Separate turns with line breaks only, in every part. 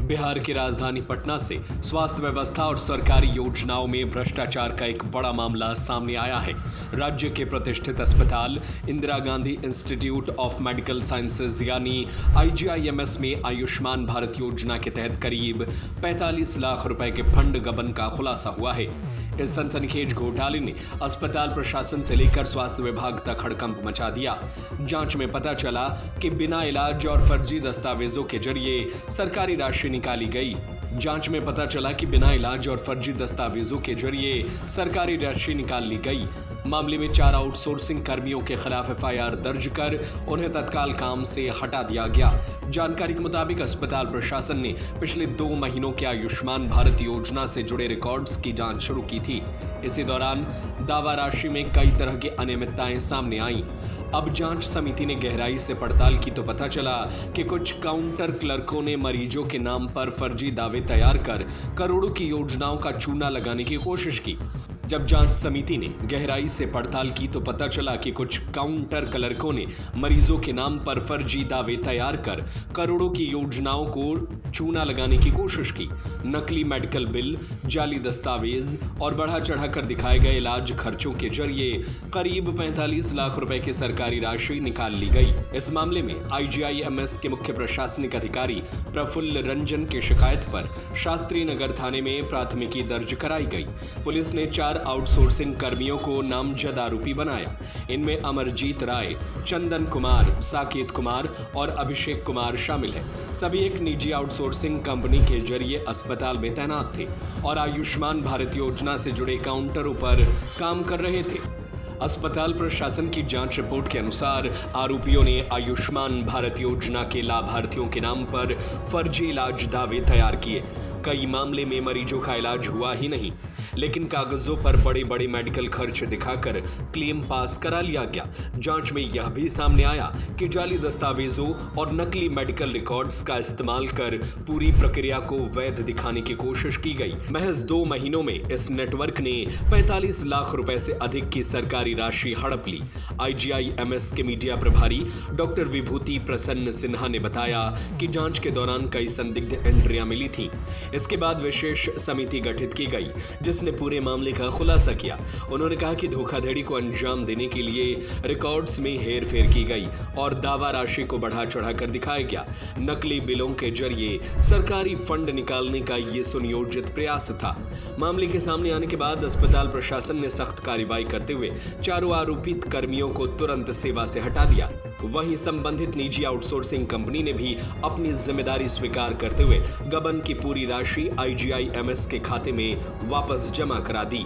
बिहार की राजधानी पटना से स्वास्थ्य व्यवस्था और सरकारी योजनाओं में भ्रष्टाचार का एक बड़ा मामला सामने आया है। राज्य के प्रतिष्ठित अस्पताल Indira Gandhi institute of medical sciences यानी IGIMS में आयुष्मान भारत योजना के तहत करीब 45 लाख रुपए के फंड गबन का खुलासा हुआ है। इस सनसनीखेज घोटाले ने अस्पताल प्रशासन से लेकर स्वास्थ्य विभाग तक हड़कंप मचा दिया। जांच में पता चला कि बिना इलाज और फर्जी दस्तावेजों के जरिए सरकारी राशि निकाली गई। जांच में पता चला कि बिना इलाज और फर्जी दस्तावेजों के जरिए सरकारी राशि निकाल ली गई। मामले में 4 आउटसोर्सिंग कर्मियों के खिलाफ FIR दर्ज कर उन्हें तत्काल काम से हटा दिया गया। जानकारी के मुताबिक अस्पताल प्रशासन ने पिछले 2 महीनों के आयुष्मान भारत योजना से जुड़े रिकॉर्ड्स की जांच शुरू की थी। इसी दौरान दावा राशि में कई तरह की अनियमितताएं सामने आईं। अब जांच समिति ने गहराई से पड़ताल की तो पता चला कि कुछ काउंटर क्लर्कों ने मरीजों के नाम पर फर्जी दावे तैयार कर करोड़ों की योजनाओं का चूना लगाने की कोशिश की। जब जांच समिति ने गहराई से पड़ताल की तो पता चला कि कुछ काउंटर क्लर्कों ने मरीजों के नाम पर फर्जी दावे तैयार कर करोड़ों की योजनाओं को चूना लगाने की कोशिश की। नकली मेडिकल बिल, जाली दस्तावेज और बढ़ा चढ़ाकर दिखाए गए इलाज खर्चों के जरिए करीब 45 लाख रुपए की सरकारी राशि निकाल ली गई। इस मामले में IGIMS के मुख्य प्रशासनिक अधिकारी प्रफुल्ल रंजन की शिकायत पर शास्त्री नगर थाने में प्राथमिकी दर्ज कराई गई। पुलिस ने 4 आउटसोर्सिंग कर्मियों को नामजद आरोपी बनाया। इनमें अमरजीत राय, चंदन कुमार, साकेत कुमार और अभिषेक कुमार शामिल है। सभी एक निजी आउटसोर्सिंग कंपनी के जरिए अस्पताल में तैनात थे और आयुष्मान भारत योजना से जुड़े काउंटरों पर काम कर रहे थे। अस्पताल प्रशासन की जांच रिपोर्ट के अनुसार आरोपियों ने आयुष्मान भारत योजना के लाभार्थियों के नाम पर फर्जी इलाज दावे तैयार किए। कई मामले में मरीजों का इलाज हुआ ही नहीं, लेकिन कागजों पर बड़े बड़े मेडिकल खर्च दिखाकर क्लेम पास करा लिया गया। जांच में यह भी सामने आया कि जाली दस्तावेजों और नकली मेडिकल रिकॉर्ड्स का इस्तेमाल कर पूरी प्रक्रिया को वैध दिखाने की कोशिश की गई। महज 2 महीनों में इस नेटवर्क ने 45 लाख रुपए से अधिक की सरकारी राशि हड़प ली। IGIMS के मीडिया प्रभारी डॉक्टर विभूति प्रसन्न सिन्हा ने बताया कि जांच के दौरान कई संदिग्ध एंट्रियां मिली थीं। इसके बाद विशेष समिति गठित की गई जिसने पूरे मामले का खुलासा किया। उन्होंने कहा कि धोखाधड़ी को अंजाम देने के लिए रिकॉर्ड्स में हेरफेर की गई और दावा राशि को बढ़ा चढ़ाकर दिखाया गया। नकली बिलों के जरिए सरकारी फंड निकालने का ये सुनियोजित प्रयास था। मामले के सामने आने के बाद अस्पताल प्रशासन ने सख्त कार्रवाई करते हुए 4 आरोपित कर्मियों को तुरंत सेवा से हटा दिया। वहीं संबंधित निजी आउटसोर्सिंग कंपनी ने भी अपनी जिम्मेदारी स्वीकार करते हुए गबन की पूरी राशि IGIMS के खाते में वापस जमा करा दी।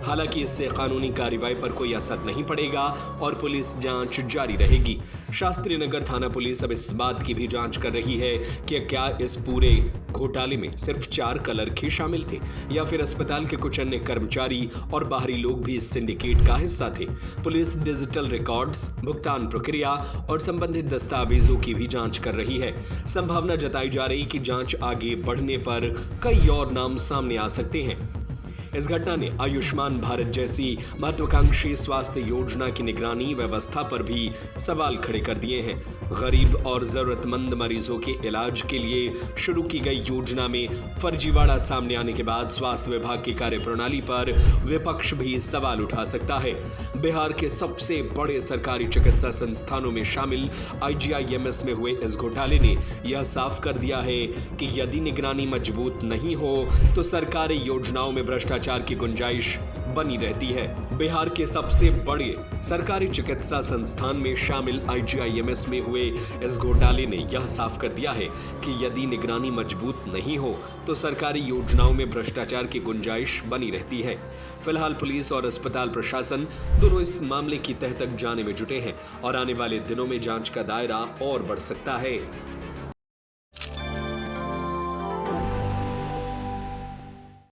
हालांकि इससे कानूनी कार्रवाई पर कोई असर नहीं पड़ेगा और पुलिस जांच जारी रहेगी। शास्त्री नगर थाना पुलिस अब इस बात की भी जांच कर रही है कि क्या इस पूरे घोटाले में सिर्फ 4 क्लर्क ही शामिल थे या फिर अस्पताल के कुछ अन्य कर्मचारी और बाहरी लोग भी इस सिंडिकेट का हिस्सा थे। पुलिस डिजिटल रिकॉर्ड्स, भुगतान प्रक्रिया और संबंधित दस्तावेजों की भी जांच कर रही है। संभावना जताई जा रही कि जांच आगे बढ़ने पर कई और नाम सामने आ सकते हैं। इस घटना ने आयुष्मान भारत जैसी महत्वाकांक्षी स्वास्थ्य योजना की निगरानी व्यवस्था पर भी सवाल खड़े कर दिए हैं। गरीब और जरूरतमंद मरीजों के इलाज के लिए शुरू की गई योजना में फर्जीवाड़ा सामने आने के बाद स्वास्थ्य विभाग की कार्यप्रणाली पर विपक्ष भी सवाल उठा सकता है। बिहार के सबसे बड़े सरकारी चिकित्सा संस्थानों में शामिल IGIMS में हुए इस घोटाले ने यह साफ कर दिया है कि यदि निगरानी मजबूत नहीं हो तो सरकारी योजनाओं में भ्रष्टाचार की गुंजाइश बनी रहती है। बिहार के सबसे बड़े सरकारी चिकित्सा संस्थान में शामिल IGIMS में हुए इस घोटाले ने यह साफ कर दिया है कि यदि निगरानी मजबूत नहीं हो तो सरकारी योजनाओं में भ्रष्टाचार की गुंजाइश बनी रहती है। फिलहाल पुलिस और अस्पताल प्रशासन दोनों इस मामले की तह तक जाने में जुटे हैं और आने वाले दिनों में जांच का दायरा और बढ़ सकता है।